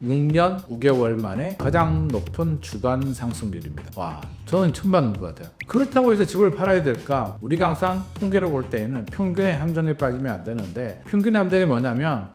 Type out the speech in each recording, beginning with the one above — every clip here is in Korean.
6년 9개월 만에 가장 높은 주간 상승률입니다. 와, 저는 처음 받는 것 같아요. 그렇다고 해서 집을 팔아야 될까? 우리가 항상 통계를 볼 때에는 평균의 함정에 빠지면 안 되는데, 평균의 함정이 뭐냐면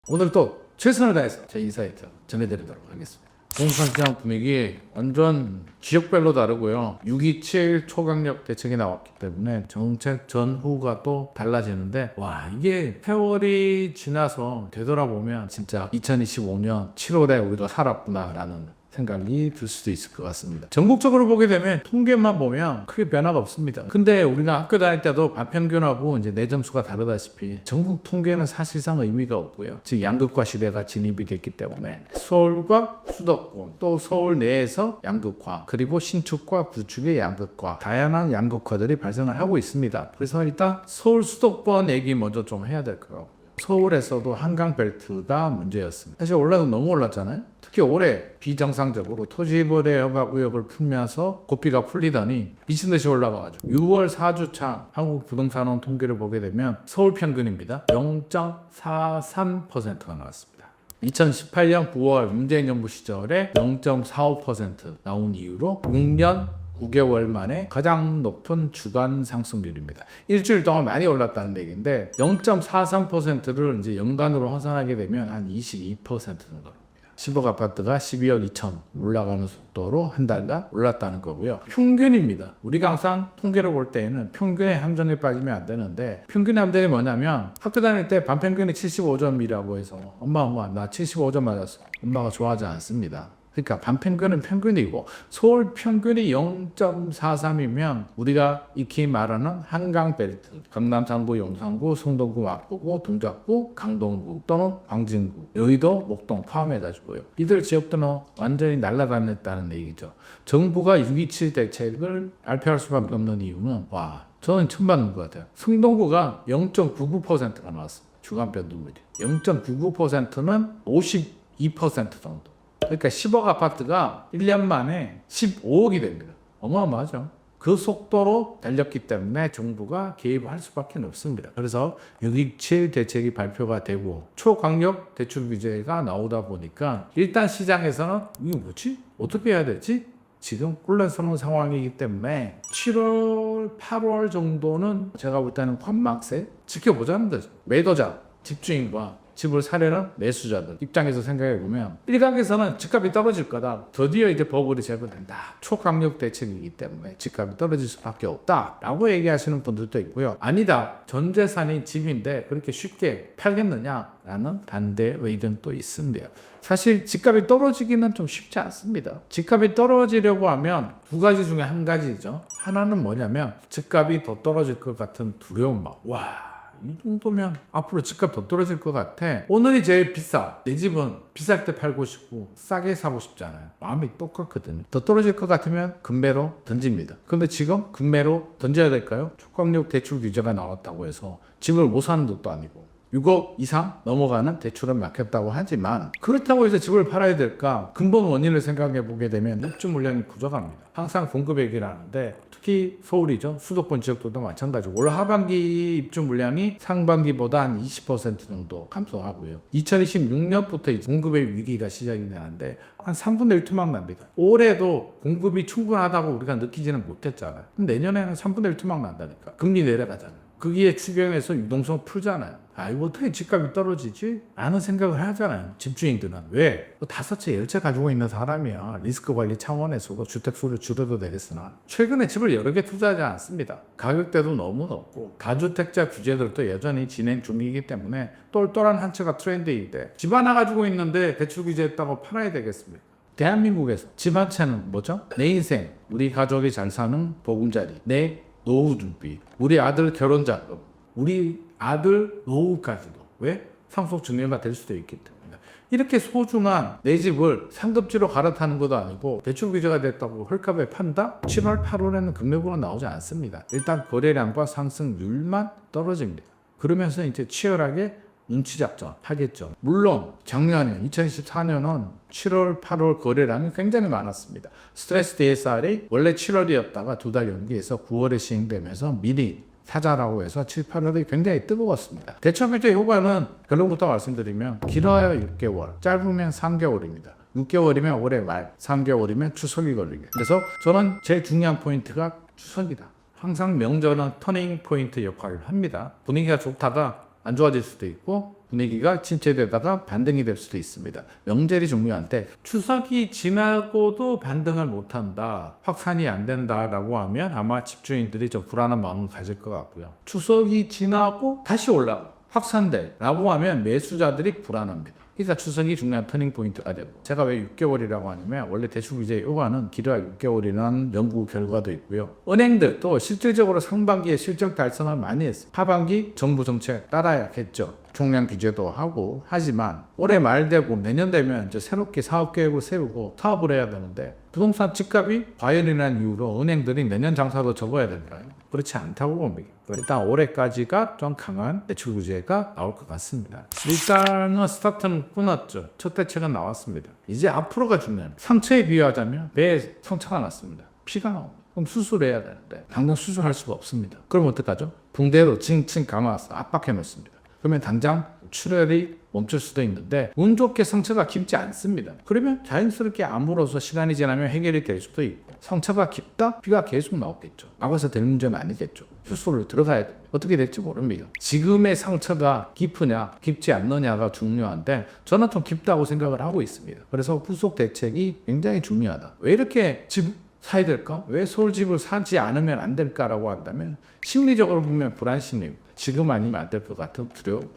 오늘 또 최선을 다해서 제 인사이트 전해드리도록 하겠습니다. 부동산 시장 분위기 완전 지역별로 다르고요. 627 초강력 대책이 나왔기 때문에 정책 전후가 또 달라지는데, 와, 이게 세월이 지나서 되돌아보면 진짜 2025년 7월에 우리가 살았구나라는 생각이 들 수도 있을 것 같습니다. 전국적으로 보게 되면 통계만 보면 크게 변화가 없습니다. 근데 우리가 학교 다닐 때도 반평균하고 이제 내 점수가 다르다시피 전국 통계는 사실상 의미가 없고요. 지금 양극화 시대가 진입이 됐기 때문에 서울과 수도권, 또 서울 내에서 양극화, 그리고 신축과 구축의 양극화, 다양한 양극화들이 발생을 하고 있습니다. 그래서 일단 서울 수도권 얘기 먼저 좀 해야 될 거예요. 서울에서도 한강벨트가 문제였습니다. 사실 올라도 너무 올랐잖아요. 특히 올해 비정상적으로 토지거래 허가 구역을 풀면서 고삐가 풀리더니 미친듯이 올라가가지고 6월 4주차 한국부동산원 통계를 보게 되면 서울 평균입니다. 0.43%가 나왔습니다. 2018년 9월 문재인 정부 시절에 0.45% 나온 이후로 6년 9개월 만에 가장 높은 주간 상승률입니다. 일주일 동안 많이 올랐다는 얘기인데 0.43%를 이제 연간으로 환산하게 되면 한 22%는 겁니다. 10억 아파트가 12억 2천 올라가는 속도로 한 달간 올랐다는 거고요. 평균입니다. 우리가 항상 통계를 볼 때에는 평균의 함정에 빠지면 안 되는데, 평균의 함정이 뭐냐면 학교 다닐 때 반평균이 75점이라고 해서 엄마 나 75점 맞았어. 엄마가 좋아하지 않습니다. 그러니까 반평균은 평균이고 서울 평균이 0.43이면 우리가 익히 말하는 한강벨트, 경남, 장부, 용산구, 성동구, 마포구, 동작구, 강동구 또는 광진구, 여의도, 목동 포함해가지고요. 이들 지역들은 완전히 날아다녔다는 얘기죠. 정부가 627 대책을 발표할 수밖에 없는 이유는, 와, 저는 처음 받는 것 같아요. 성동구가 0.99%가 나왔습니다. 주간 변동률이 0.99%는 52% 정도. 그러니까 10억 아파트가 1년 만에 15억이 됩니다. 어마어마하죠. 그 속도로 달렸기 때문에 정부가 개입할 수밖에 없습니다. 그래서 627 대책이 발표가 되고 초강력 대출 규제가 나오다 보니까 일단 시장에서는 이게 뭐지? 어떻게 해야 되지? 지금 꿀레서는 상황이기 때문에 7월, 8월 정도는 제가 볼 때는 관망세 지켜보자는 거죠. 매도자, 집주인과 집을 사려는 매수자들 입장에서 생각해보면 일각에서는 집값이 떨어질 거다. 드디어 이제 버블이 제거된다. 초강력 대책이기 때문에 집값이 떨어질 수밖에 없다 라고 얘기하시는 분들도 있고요. 아니다. 전 재산이 집인데 그렇게 쉽게 팔겠느냐라는 반대 의견도 있습니다. 사실 집값이 떨어지기는 좀 쉽지 않습니다. 집값이 떨어지려고 하면 두 가지 중에 한 가지죠. 하나는 뭐냐면 집값이 더 떨어질 것 같은 두려운 마음. 와, 이 정도면 앞으로 집값 더 떨어질 것 같아. 오늘이 제일 비싸. 내 집은 비쌀 때 팔고 싶고 싸게 사고 싶잖아요. 마음이 똑같거든요. 더 떨어질 것 같으면 금매로 던집니다. 근데 지금 금매로 던져야 될까요? 초강력 대출 규제가 나왔다고 해서 집을 못 사는 것도 아니고 6억 이상 넘어가는 대출은 막혔다고 하지만, 그렇다고 해서 집을 팔아야 될까? 근본 원인을 생각해 보게 되면 입주 물량이 부족합니다. 항상 공급 얘기를 하는데 특히 서울이죠. 수도권 지역들도 마찬가지고 올 하반기 입주 물량이 상반기보다 한 20% 정도 감소하고요. 2026년부터 공급의 위기가 시작이 되는데 한 3분의 1 투막납니다. 올해도 공급이 충분하다고 우리가 느끼지는 못했잖아요. 내년에는 3분의 1 투막난다니까. 금리 내려가잖아요. 거기에 추경해서 유동성 풀잖아요. 아, 이거 어떻게 집값이 떨어지지? 라는 생각을 하잖아요. 집주인들은. 왜? 5채, 10채 가지고 있는 사람이야. 리스크 관리 차원에서도 주택수를 줄여도 되겠으나 최근에 집을 여러 개 투자하지 않습니다. 가격대도 너무 높고 다주택자 규제들도 여전히 진행 중이기 때문에 똘똘한 한 채가 트렌드인데 집 하나 가지고 있는데 대출 규제했다고 팔아야 되겠습니까? 대한민국에서 집 한 채는 뭐죠? 내 인생, 우리 가족이 잘 사는 보금자리, 내 노후 준비, 우리 아들 결혼 자금, 우리 아들 노후까지도. 왜? 상속 증여가 될 수도 있기 때문에. 이렇게 소중한 내 집을 상급지로 갈아타는 것도 아니고 대출 규제가 됐다고 헐값에 판다? 7월, 8월에는 금매도가 나오지 않습니다. 일단 거래량과 상승률만 떨어집니다. 그러면서 이제 치열하게 눈치 작전 하겠죠. 물론 작년에 2024년은 7월, 8월 거래량이 굉장히 많았습니다. 스트레스 DSR이 원래 7월이었다가 2달 연기해서 9월에 시행되면서 미리 타자라고 해서 7, 8월이 굉장히 뜨거웠습니다. 대출규제 효과는 결론부터 말씀드리면 길어야 6개월, 짧으면 3개월입니다. 6개월이면 올해 말, 3개월이면 추석이 걸리게. 그래서 저는 제일 중요한 포인트가 추석이다. 항상 명절은 터닝 포인트 역할을 합니다. 분위기가 좋다가 안 좋아질 수도 있고 분위기가 침체되다가 반등이 될 수도 있습니다. 명절이 중요한데 추석이 지나고도 반등을 못한다, 확산이 안 된다라고 하면 아마 집주인들이 좀 불안한 마음을 가질 것 같고요. 추석이 지나고 다시 올라가 확산돼라고 하면 매수자들이 불안합니다. 그러니까 추석이 중요한 터닝 포인트가 되고, 제가 왜 6개월이라고 하냐면 원래 대출규제 효과는 길어야 6개월이라는 연구 결과도 있고요. 은행들도 실질적으로 상반기에 실적 달성을 많이 했어요. 하반기 정부 정책 따라야겠죠. 총량 규제도 하고 하지만 올해 말 되고 내년 되면 이제 새롭게 사업 계획을 세우고 사업을 해야 되는데 부동산 집값이 과열이라는 이유로 은행들이 내년 장사도 접어야 될까요? 그렇지 않다고 봅니다. 일단 올해까지가 좀 강한 대출 규제가 나올 것 같습니다. 일단은 스타트는 끊었죠. 첫 대책은 나왔습니다. 이제 앞으로가 중요합니다. 상처에 비유하자면 배에 상처가 났습니다. 피가 나옵니다. 그럼 수술해야 되는데 당장 수술할 수가 없습니다. 그럼 어떡하죠? 붕대로 칭칭 감아서 압박해 놓습니다. 그러면 당장 출혈이 멈출 수도 있는데 운 좋게 상처가 깊지 않습니다. 그러면 자연스럽게 아물어서 시간이 지나면 해결이 될 수도 있고, 상처가 깊다? 피가 계속 나오겠죠. 막아서 될 문제는 아니겠죠. 수술을 들어가야 돼요. 어떻게 될지 모릅니다. 지금의 상처가 깊으냐 깊지 않느냐가 중요한데 저는 좀 깊다고 생각을 하고 있습니다. 그래서 후속 대책이 굉장히 중요하다. 왜 이렇게 집 사야 될까? 왜 서울 집을 사지 않으면 안 될까라고 한다면 심리적으로 보면 불안심입니다. 지금 아니면 안 될 것 같은 두려움.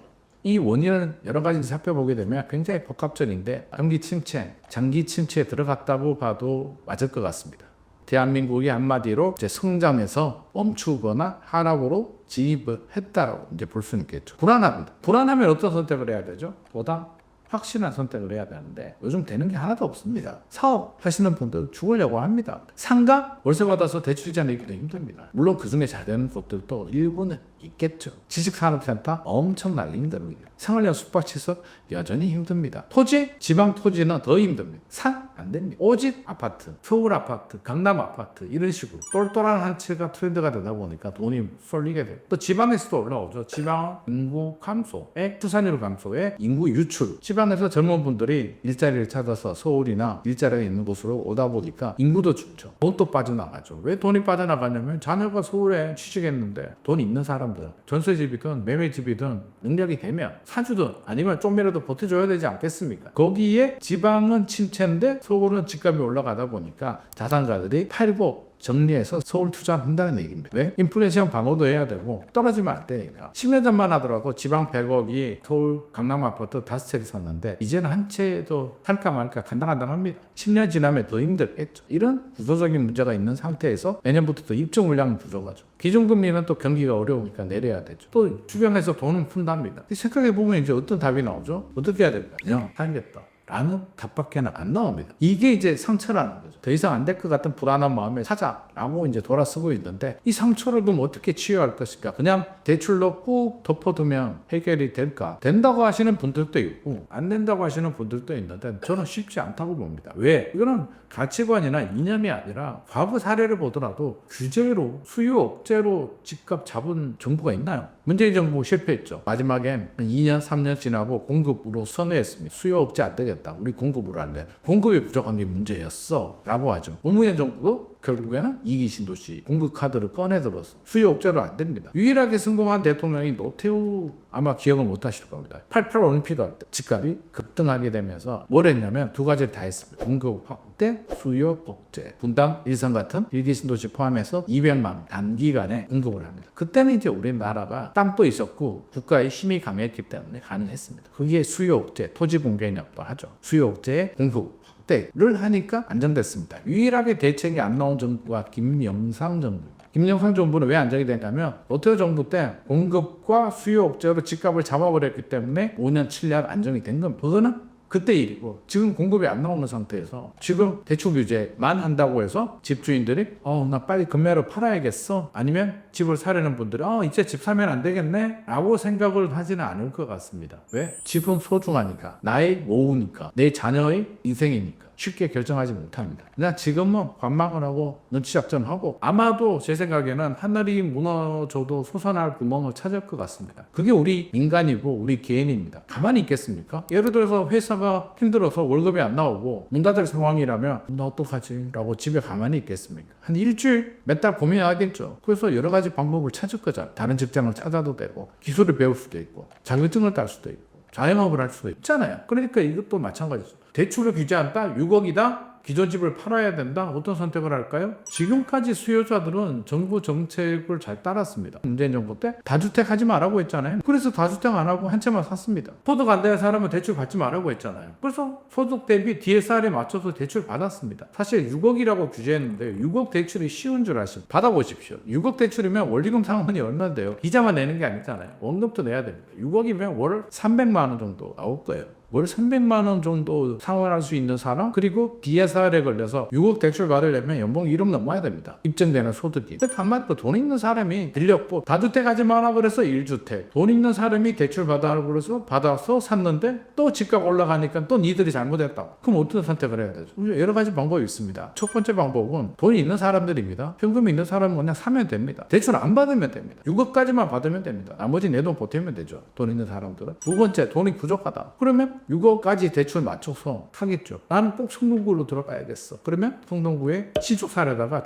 이 원인을 여러 가지 살펴보게 되면 굉장히 복합적인데 경기 침체, 장기 침체에 들어갔다고 봐도 맞을 것 같습니다. 대한민국이 한마디로 이제 성장에서 멈추거나 하락으로 진입을 했다라고 이제 볼 수 있겠죠. 불안합니다. 불안하면 어떤 선택을 해야 되죠? 보다 확실한 선택을 해야 되는데 요즘 되는 게 하나도 없습니다. 사업 하시는 분들 죽으려고 합니다. 상가 월세 받아서 대출이자 내기도 힘듭니다. 물론 그중에 잘 되는 곳들도 일부는 있겠죠. 지식산업센터 엄청나게 힘듭니다. 생활용 숙박시설 여전히 힘듭니다. 토지? 지방 토지는 더 힘듭니다. 산? 안 됩니다. 오직 아파트, 서울 아파트, 강남 아파트 이런 식으로 똘똘한 한 채가 트렌드가 되다 보니까 돈이 쏠리게 돼요. 또 지방에서도 올라오죠. 지방 인구 감소에 투산율 감소에 인구 유출. 지방에서 젊은 분들이 일자리를 찾아서 서울이나 일자리가 있는 곳으로 오다 보니까 인구도 줄죠. 돈도 빠져나가죠. 왜 돈이 빠져나가냐면 자녀가 서울에 취직했는데 돈 있는 사람들, 전세집이든 매매집이든 능력이 되면 사주든 아니면 좀이라도 버텨줘야 되지 않겠습니까? 거기에 지방은 침체인데 서울은 집값이 올라가다 보니까 자산가들이 팔고 정리해서 서울 투자한다는 얘기입니다. 왜? 인플레이션 방어도 해야 되고 떨어지면 안 되니까. 10년 전만 하더라도 지방 100억이 서울 강남 아파트 5채를 샀는데 이제는 한 채도 살까 말까 간당간당합니다. 10년 지나면 더 힘들겠죠. 이런 구조적인 문제가 있는 상태에서 내년부터 또 입주 물량은 부족하죠. 기준금리는 또 경기가 어려우니까 내려야 되죠. 또 주변에서 돈은 푼답니다. 생각해보면 이제 어떤 답이 나오죠? 어떻게 해야 될까요? 그냥 살겠다 라는 답밖에 안 나옵니다. 이게 이제 상처라는 거죠. 더 이상 안 될 것 같은 불안한 마음에 사자라고 이제 돌아서고 있는데 이 상처를 그럼 어떻게 치유할 것일까? 그냥 대출로 꾹 덮어두면 해결이 될까? 된다고 하시는 분들도 있고 안 된다고 하시는 분들도 있는데 저는 쉽지 않다고 봅니다. 왜? 이거는 가치관이나 이념이 아니라 과거 사례를 보더라도 규제로 수요 억제로 집값 잡은 정부가 있나요? 문재인 정부 실패했죠. 마지막엔 2년 3년 지나고 공급으로 선회했습니다. 수요 억제 안 되겠다. 우리 공급으로 할래. 공급이 부족한 게 문제였어 라고 하죠. 노무현 정부도 결국에는 이기 신도시 공급 카드를 꺼내들어서 수요 억제로 안 됩니다. 유일하게 성공한 대통령이 노태우 아마 기억을 못 하실 겁니다. 88 올림픽 할 때 집값이 급등하게 되면서 뭘 했냐면 두 가지를 다 했습니다. 공급 확대, 수요 억제. 분당, 일산 같은 일기 신도시 포함해서 200만 원 단기간에 공급을 합니다. 그때는 이제 우리나라가 땅도 있었고 국가의 힘이 강했기 때문에 가능했습니다. 그게 수요 억제, 토지 공개력도 하죠. 수요 억제의 공급 때를 하니까 안정됐습니다. 유일하게 대책이 안 나온 정부가 김영삼 정부. 김영삼 정부는 왜 안정이 됐냐면 노태우 정부 때 공급과 수요 억제로 집값을 잡아버렸기 때문에 5년 7년 안정이 된 겁니다. 그거는 그때 일이고 지금 공급이 안 나오는 상태에서 지금 대출 규제만 한다고 해서 집주인들이 나 빨리 금매로 팔아야겠어 아니면 집을 사려는 분들이 이제 집 사면 안 되겠네 라고 생각을 하지는 않을 것 같습니다. 왜? 집은 소중하니까 나의 노후니까 내 자녀의 인생이니까 쉽게 결정하지 못합니다. 그냥 지금은 관망을 하고 눈치작전하고 아마도 제 생각에는 하늘이 무너져도 솟아날 구멍을 찾을 것 같습니다. 그게 우리 인간이고 우리 개인입니다. 가만히 있겠습니까? 예를 들어서 회사가 힘들어서 월급이 안 나오고 문 닫을 상황이라면 나 어떡하지? 라고 집에 가만히 있겠습니까? 한 일주일 몇 달 고민하겠죠. 그래서 여러 가지 방법을 찾을 거잖아요. 다른 직장을 찾아도 되고 기술을 배울 수도 있고 자격증을 딸 수도 있고 자영업을 할 수도 있잖아요. 그러니까 이것도 마찬가지죠. 대출을 규제한다? 6억이다? 기존 집을 팔아야 된다? 어떤 선택을 할까요? 지금까지 수요자들은 정부 정책을 잘 따랐습니다. 문재인 정부 때 다주택 하지 말라고 했잖아요. 그래서 다주택 안 하고 한 채만 샀습니다. 소득 안 되는 사람은 대출 받지 말라고 했잖아요. 그래서 소득 대비 DSR에 맞춰서 대출 받았습니다. 사실 6억이라고 규제했는데 6억 대출이 쉬운 줄 아시죠? 받아보십시오. 6억 대출이면 원리금 상환이 얼마인데요? 이자만 내는 게 아니잖아요. 원금도 내야 됩니다. 6억이면 월 300만 원 정도 나올 거예요. 월 300만 원 정도 상환할 수 있는 사람, 그리고 DSR에 걸려서 6억 대출 받으려면 연봉 1억 넘어야 됩니다. 입증되는 소득이. 근데 가만 또 돈 있는 사람이 들렸고 다주택 하지 마라 그래서 1주택, 돈 있는 사람이 대출 받아라고 그래서 받아서 샀는데 또 집값 올라가니까 또 니들이 잘못했다고. 그럼 어떤 선택을 해야 되죠? 여러 가지 방법이 있습니다. 첫 번째 방법은 돈이 있는 사람들입니다. 현금이 있는 사람은 그냥 사면 됩니다. 대출 안 받으면 됩니다. 6억까지만 받으면 됩니다. 나머지 내 돈 보태면 되죠. 돈 있는 사람들은. 두 번째, 돈이 부족하다. 그러면 6억까지 대출 맞춰서 하겠죠. 나는 꼭 성동구로 들어가야겠어. 그러면 성동구에 신축 사려다가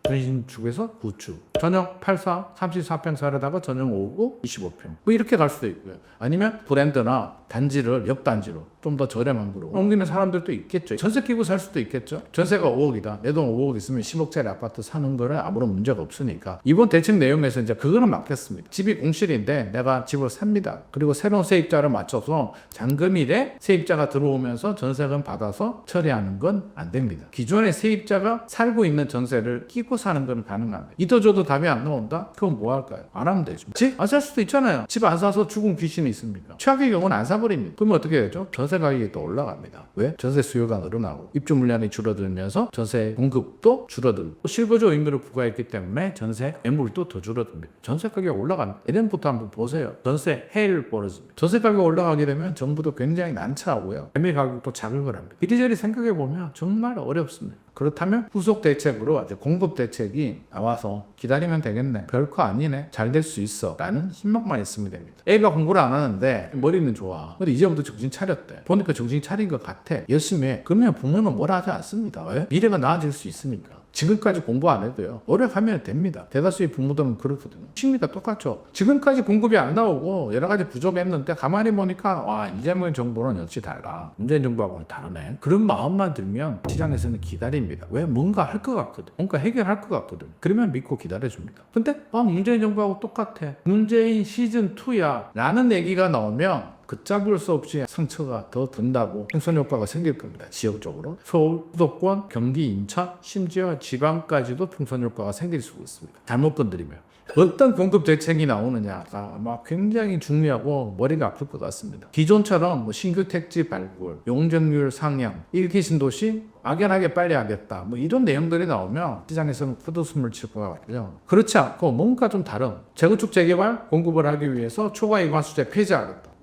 준신축에서 구축, 전용 84, 34평 사려다가 전용 5구 25평 뭐 이렇게 갈 수도 있고요. 아니면 브랜드나 단지를 옆단지로 좀 더 저렴한 거로 옮기는 사람들도 있겠죠. 전세 끼고 살 수도 있겠죠. 전세가 5억이다. 내 돈 5억 있으면 10억짜리 아파트 사는 거는 아무런 문제가 없으니까 이번 대책 내용에서 이제 그거는 막혔습니다. 집이 공실인데 내가 집을 삽니다. 그리고 새로운 세입자를 맞춰서 잔금일에 세입자가 들어오면서 전세금 받아서 처리하는 건 안 됩니다. 기존의 세입자가 살고 있는 전세를 끼고 사는 건 가능합니다. 이도저도 답이 안 나온다? 그건 뭐 할까요? 안 하면 되죠. 집 안 살 수도 있잖아요. 집 안 사서 죽은 귀신이 있습니까? 최악의 경우는 안 사버립니다. 그러면 어떻게 되죠? 전세 가격이 또 올라갑니다. 왜? 전세 수요가 늘어나고 입주 물량이 줄어들면서 전세 공급도 줄어들고 실거주 의무를 부과했기 때문에 전세 매물도 더 줄어듭니다. 전세 가격 올라갑니다. 예전부터 한번 보세요. 전세 해일 벌어집니다. 전세 가격 올라가게 되면 정부도 굉장히 난처하고요. 매매 가격도 자극을 합니다. 이리저리 생각해보면 정말 어렵습니다. 그렇다면 후속 대책으로 공급 대책이 나와서 기다리면 되겠네. 별거 아니네. 잘 될 수 있어. 라는 희망만 있으면 됩니다. 애가 공부를 안 하는데 머리는 좋아. 근데 이제부터 정신 차렸대. 보니까 정신 차린 것 같아. 열심히 해. 그러면 부모는 뭐라 하지 않습니다. 왜? 미래가 나아질 수 있으니까. 지금까지 공부 안 해도요. 노력하면 됩니다. 대다수의 부모들은 그렇거든요. 심리가 똑같죠. 지금까지 공급이 안 나오고 여러 가지 부족했는데 가만히 보니까 와, 이재명 정부는 역시 달라. 문재인 정부하고는 다르네. 그런 마음만 들면 시장에서는 기다립니다. 왜? 뭔가 할 것 같거든. 뭔가 해결할 것 같거든. 그러면 믿고 기다려줍니다. 근데 문재인 정부하고 똑같아. 문재인 시즌2야 라는 얘기가 나오면 걷잡을 수 없이 상처가 더 든다고 생선 효과가 생길 겁니다. 지역적으로 서울, 수도권, 경기, 인천, 심지어 지방까지도 풍선 효과가 생길 수 있습니다. 잘못 건드리면. 어떤 공급 대책이 나오느냐가 아마 굉장히 중요하고 머리가 아플 것 같습니다. 기존처럼 신규 택지 발굴, 용적률 상향, 1기 신도시 막연하게 빨리 하겠다 이런 내용들이 나오면 시장에서는 푸드숨을 칠 것 같고요. 그렇지 않고 뭔가 좀 다른 재건축 재개발 공급을 하기 위해서 초과이관수제 폐지하겠다.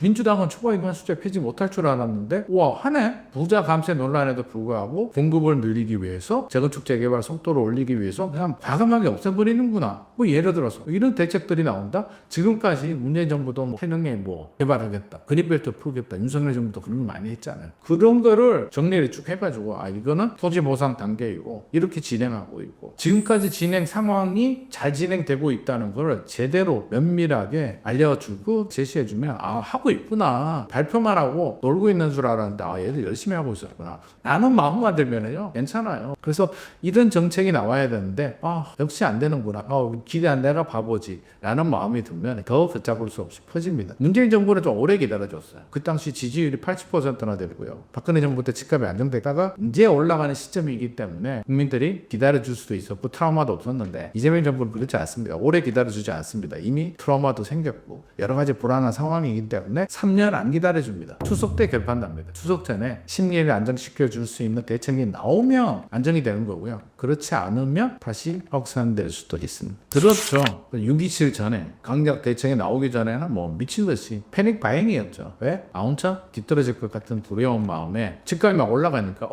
민주당은 초과이관수제 폐지 못할 줄 알았는데 하네. 부자 감세 논란에도 불구하고 공급을 늘리기 위해서 재건축 재개발 속도를 올리기 위해서 그냥 과감하게 없애버리는구나. 예를 들어서 이런 대책들이 나온다. 지금까지 문재인 정부도 태릉에 개발하겠다. 그린벨트 풀겠다. 윤석열 정부도 그런 거 많이 했잖아요. 그런 거를 정리를 쭉 해가지고 이거는 토지 보상 단계이고 이렇게 진행하고 있고 지금까지 진행 상황이 잘 진행되고 있다는 걸 제대로 면밀하게 알려주고 제시해주면 하고 있구나. 발표만 하고 놀고 있는 줄 알았는데 얘들 열심히 하고 있었구나. 라는 마음만 들면요 괜찮아요. 그래서 이런 정책이 나와야 되는데 역시 안 되는구나. 기대한 내가 바보지 라는 마음이 들면 더 걷잡을 수 없이 퍼집니다. 문재인 정부는 좀 오래 기다려줬어요. 그 당시 지지율이 80%나 되고요. 박근혜 정부 때 집값이 안정되다가 이제 올라가는 시점이기 때문에 국민들이 기다려줄 수도 있었고 트라우마도 없었는데 이재명 정부는 그렇지 않습니다. 오래 기다려주지 않습니다. 이미 트라우마도 생겼고 여러 가지 불안한 상황이기 때문에 때문에 3년 안 기다려줍니다. 추석 때 결판납니다. 추석 전에 심리를 안정시켜줄 수 있는 대책이 나오면 안정이 되는 거고요. 그렇지 않으면 다시 확산될 수도 있습니다. 그렇죠. 6.27 전에 강력 대책이 나오기 전에는 뭐 미친 듯이 패닉 바잉이었죠. 왜? 아운차 뒤떨어질 것 같은 두려운 마음에 집값이 막 올라가니까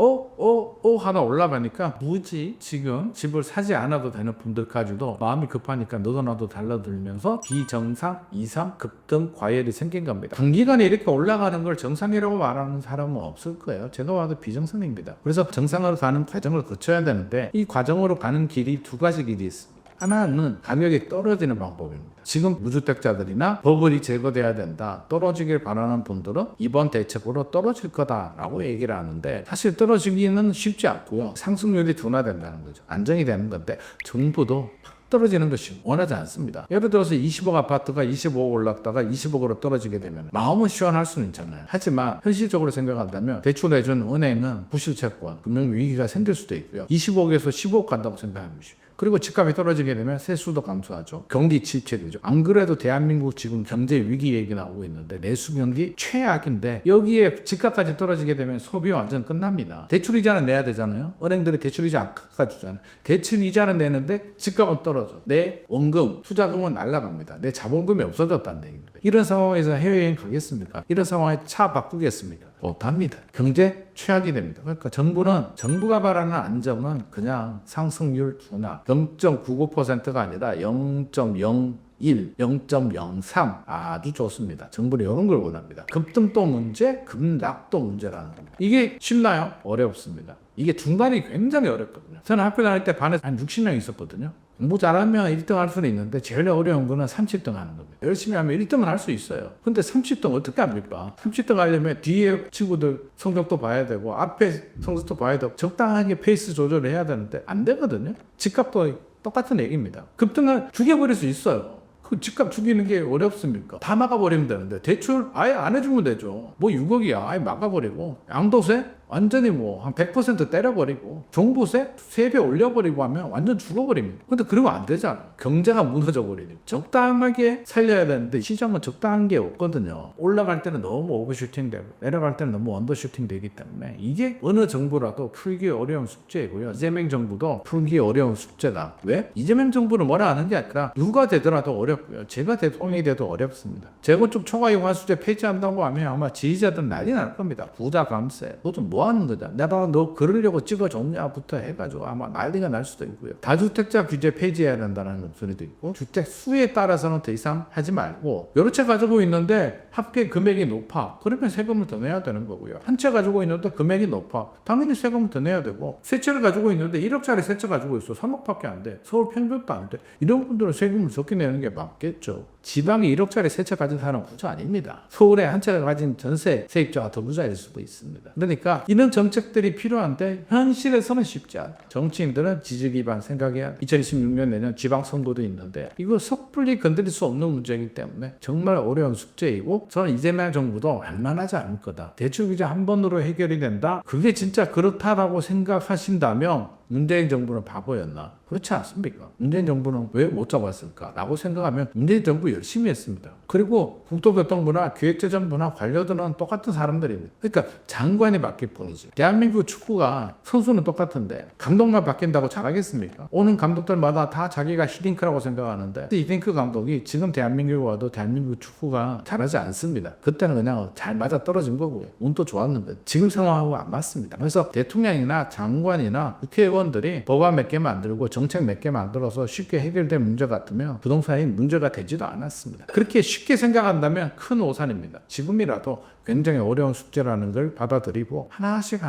하나 올라가니까 뭐지? 지금 집을 사지 않아도 되는 분들까지도 마음이 급하니까 너도 나도 달라들면서 비정상 이상 급등 과열이 생긴 겁니다. 단기간에 이렇게 올라가는 걸 정상이라고 말하는 사람은 없을 거예요. 제가 봐도 비정상입니다. 그래서 정상으로 가는 과정을 거쳐야 되는데 이 과정으로 가는 길이 두 가지 길이 있습니다. 하나는 가격이 떨어지는 방법입니다. 지금 무주택자들이나 버블이 제거돼야 된다, 떨어지길 바라는 분들은 이번 대책으로 떨어질 거다라고 얘기를 하는데 사실 떨어지기는 쉽지 않고요. 상승률이 둔화된다는 거죠. 안정이 되는 건데 정부도 떨어지는 것이 원하지 않습니다. 예를 들어서 20억 아파트가 25억 올랐다가 20억으로 떨어지게 되면 마음은 시원할 수는 있잖아요. 하지만 현실적으로 생각한다면 대출해준 은행은 부실채권, 금융위기가 생길 수도 있고요. 25억에서 15억 간다고 생각하면 그리고 집값이 떨어지게 되면 세수도 감소하죠. 경기 침체되죠. 안 그래도 대한민국 지금 경제 위기 얘기 나오고 있는데 내수 경기 최악인데 여기에 집값까지 떨어지게 되면 소비 완전 끝납니다. 대출 이자는 내야 되잖아요. 은행들이 대출 이자 안 깎아주잖아요. 대출 이자는 내는데 집값은 떨어져. 내 원금, 투자금은 날아갑니다. 내 자본금이 없어졌다는 얘기입니다. 이런 상황에서 해외여행 가겠습니까? 이런 상황에 차 바꾸겠습니까? 못합니다. 경제 최악이 됩니다. 그러니까 정부가 바라는 안정은 그냥 상승률 둔화 0.99%가 아니라 0.01, 0.03 아주 좋습니다. 정부는 이런 걸 원합니다. 급등도 문제, 급락도 문제라는 겁니다. 이게 쉽나요? 어렵습니다. 이게 중간이 굉장히 어렵거든요. 저는 학교 다닐 때 반에 한 60명 있었거든요. 공부 잘하면 1등 할 수는 있는데 제일 어려운 거는 30등 하는 겁니다. 열심히 하면 1등은 할 수 있어요. 근데 30등 어떻게 합니까? 30등 하려면 뒤에 친구들 성적도 봐야 되고 앞에 성적도 봐야 되고 적당하게 페이스 조절을 해야 되는데 안 되거든요. 집값도 똑같은 얘기입니다. 급등은 죽여버릴 수 있어요. 그 집값 죽이는 게 어렵습니까? 다 막아버리면 되는데 대출 아예 안 해주면 되죠. 뭐 6억이야 아예 막아버리고 양도세 완전히 뭐 한 100% 때려버리고 종부세 3배 올려버리고 하면 완전 죽어버립니다. 근데 그러면 안 되잖아. 경제가 무너져 버리니까 적당하게 살려야 되는데 시장은 적당한 게 없거든요. 올라갈 때는 너무 오버슈팅 되고 내려갈 때는 너무 언더슈팅 되기 때문에 이게 어느 정부라도 풀기 어려운 숙제이고요. 이재명 정부도 풀기 어려운 숙제다. 왜? 이재명 정부는 뭐라 하는 게 아니라 누가 되더라도 어렵고요. 제가 대통령이 돼도 어렵습니다. 재건축 초과이용화수제 폐지한다고 하면 아마 지지자들 난리 날 겁니다. 부자 감세 너 좀 뭐 하는 거냐? 내가 너 그러려고 찍어줬냐부터 해가지고 아마 난리가 날 수도 있고요. 다주택자 규제 폐지해야 된다는 소리도 있고 주택 수에 따라서는 더 이상 하지 말고 여러 채 가지고 있는데 합계 금액이 높아. 그러면 세금을 더 내야 되는 거고요. 한 채 가지고 있는데 금액이 높아. 당연히 세금을 더 내야 되고 세 채를 가지고 있는데 1억짜리 세 채 가지고 있어. 3억밖에 안 돼. 서울 평균도 안 돼. 이런 분들은 세금을 적게 내는 게 맞겠죠. 지방에 1억짜리 세 채 가진 사람은 부자 아닙니다. 서울에 한 채를 가진 전세 세입자가 더 부자일 수도 있습니다. 그러니까 이런 정책들이 필요한데 현실에서는 쉽지 않아요. 정치인들은 지지 기반 생각해야 2026년 내년 지방선거도 있는데 이거 섣불리 건드릴 수 없는 문제이기 때문에 정말 어려운 숙제이고 저는 이재명 정부도 웬만하지 않을 거다. 대출 규제 한 번으로 해결이 된다? 그게 진짜 그렇다라고 생각하신다면 문재인 정부는 바보였나? 그렇지 않습니까? 문재인 정부는 왜 못 잡았을까? 라고 생각하면 문재인 정부 열심히 했습니다. 그리고 국토교통부나 기획재정부나 관료들은 똑같은 사람들입니다. 그러니까 장관이 바뀔 뿐이지. 대한민국 축구가 선수는 똑같은데 감독만 바뀐다고 잘하겠습니까? 오는 감독들마다 다 자기가 히딩크라고 생각하는데 히딩크 감독이 지금 대한민국에 와도 대한민국 축구가 잘하지 않습니다. 그때는 그냥 잘 맞아 떨어진 거고요. 운도 좋았는데 지금 상황하고 안 맞습니다. 그래서 대통령이나 장관이나 국회의원들이 법안 몇 개 만들고 정책 몇 개 만들어서 쉽게 해결될 문제 같으면 부동산이 문제가 되지도 않았습니다. 그렇게 쉽게 생각한다면 큰 오산입니다. 지금이라도 굉장히 어려운 숙제라는 걸 받아들이고 하나씩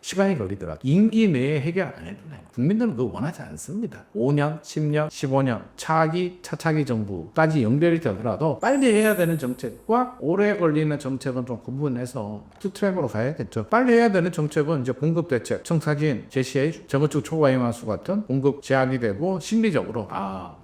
시간이 걸리더라도 임기 내에 해결 안 해도 돼요. 국민들은 그거 원하지 않습니다. 5년, 10년, 15년 차차기 정부까지 연결이 되더라도 빨리 해야 되는 정책과 오래 걸리는 정책은 좀 구분해서 투 트랙으로 가야겠죠. 빨리 해야 되는 정책은 이제 공급대책, 청사진 제시해 재건축 초과이용화수 같은 공급 제한이 되고 심리적으로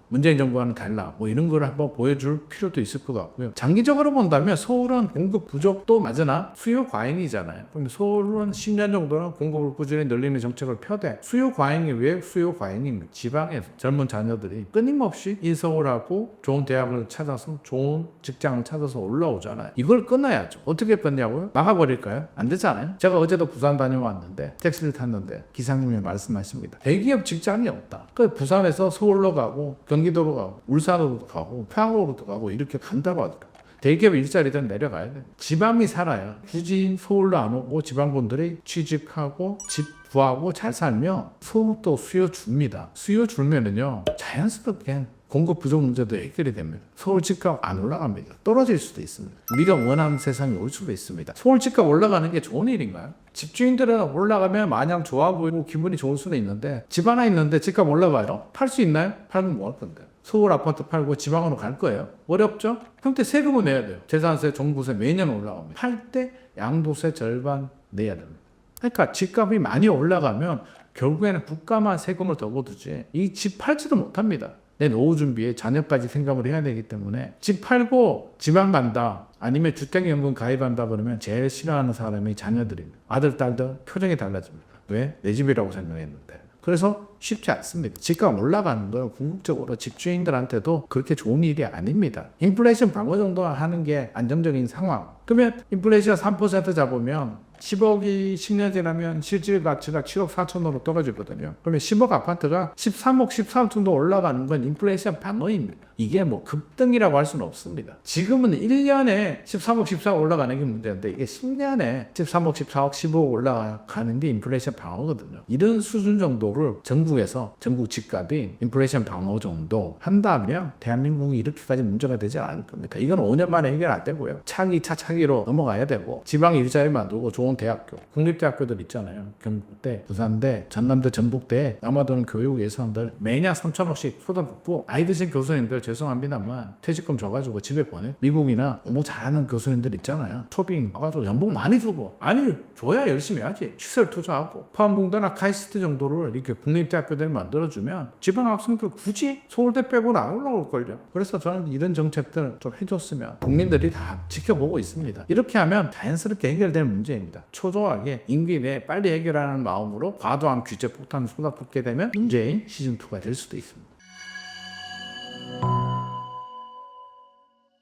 문재인 정부와는 달라. 뭐 이런 걸 한번 보여줄 필요도 있을 것 같고요. 장기적으로 본다면 서울은 공급 부족도 맞으나 수요 과잉이잖아요. 그럼 서울은 10년 정도는 공급을 꾸준히 늘리는 정책을 펴대. 수요 과잉이 왜 수요 과잉입니까? 지방에 젊은 자녀들이 끊임없이 이 서울하고 좋은 대학을 찾아서 좋은 직장을 찾아서 올라오잖아요. 이걸 끊어야죠. 어떻게 끊냐고요? 막아버릴까요? 안 되잖아요. 제가 어제도 부산 다녀왔는데 택시를 탔는데 기사님이 말씀하십니다. 대기업 직장이 없다. 그 부산에서 서울로 가고 경기도로 가고 울산으로 가고 평양으로도 가고 이렇게 간다고 하더라고요. 대기업 일자리든 내려가야 돼. 지방이 살아야 굳이 서울로 안 오고 지방분들이 취직하고 집 구하고 잘 살면 서울도 수요 줍니다. 수요 줄면은요 자연스럽게 공급 부족 문제도 해결이 됩니다. 서울 집값 안 올라갑니다. 떨어질 수도 있습니다. 우리가 원하는 세상이 올 수도 있습니다. 서울 집값 올라가는 게 좋은 일인가요? 집주인들은 올라가면 마냥 좋아 보이고 기분이 좋을 수는 있는데 집 하나 있는데 집값 올라가요? 팔 수 있나요? 팔면 뭐 할 건데? 서울 아파트 팔고 지방으로 갈 거예요. 어렵죠? 그런데 세금을 내야 돼요. 재산세, 종부세 매년 올라갑니다. 팔 때 양도세 절반 내야 됩니다. 그러니까 집값이 많이 올라가면 결국에는 국가만 세금을 더 거두지 이 집 팔지도 못합니다. 내 노후 준비에 자녀까지 생각을 해야 되기 때문에 집 팔고 지방 간다 아니면 주택연금 가입한다 그러면 제일 싫어하는 사람이 자녀들입니다. 아들, 딸들 표정이 달라집니다. 왜? 내 집이라고 생각했는데. 그래서 쉽지 않습니다. 집값 올라가는 건 궁극적으로 집주인들한테도 그렇게 좋은 일이 아닙니다. 인플레이션 방어 정도 하는 게 안정적인 상황. 그러면 인플레이션 3% 잡으면 10억이 10년 지나면 실질 가치가 7억 4천으로 떨어지거든요. 그러면 10억 아파트가 13억 13억 정도 올라가는 건 인플레이션 방어입니다. 이게 뭐 급등이라고 할 수는 없습니다. 지금은 1년에 13억 14억 올라가는 게 문제인데 이게 10년에 13억 14억 15억 올라가는 게 인플레이션 방어거든요. 이런 수준 정도를 전국에서 전국 집값이 인플레이션 방어 정도 한다면 대한민국이 이렇게까지 문제가 되지 않을 겁니다. 이건 5년 만에 해결 안 되고요. 차기 차차기로 넘어가야 되고 지방 일자리 만들고 좋은 대학교, 국립대학교들 있잖아요. 경북대, 부산대, 전남대, 전북대에 남아도는 교육 예산들 매년 3천억씩 쏟아붓고 나이 드신 교수님들 죄송합니다만 퇴직금 줘가지고 집에 보내. 미국이나 공부 잘하는 교수님들 있잖아요. 초빙 가가지고 연봉 많이 주고 아니 줘야 열심히 하지. 시설 투자하고 포항공대나 카이스트 정도를 이렇게 국립대학교들 만들어주면 지방 학생들 굳이 서울대 빼고는 안 올라올걸요. 그래서 저는 이런 정책들 좀 해줬으면 국민들이 다 지켜보고 있습니다. 이렇게 하면 자연스럽게 해결될 문제입니다. 초조하게 임기 내에 빨리 해결하는 마음으로 과도한 규제 폭탄을 쏟아붓게 되면 문재인 시즌2가 될 수도 있습니다.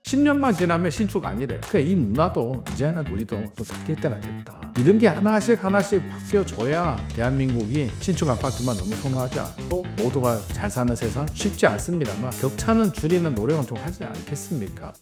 10년만 지나면 신축 아니래. 그러니까 이 문화도 이제는 우리도 또 바뀔 때가 됐다. 이런 게 하나씩 바뀌어줘야 대한민국이 신축 아파트만 너무 선호하지 않고 모두가 잘 사는 세상 쉽지 않습니다만 격차는 줄이는 노력은 좀 하지 않겠습니까?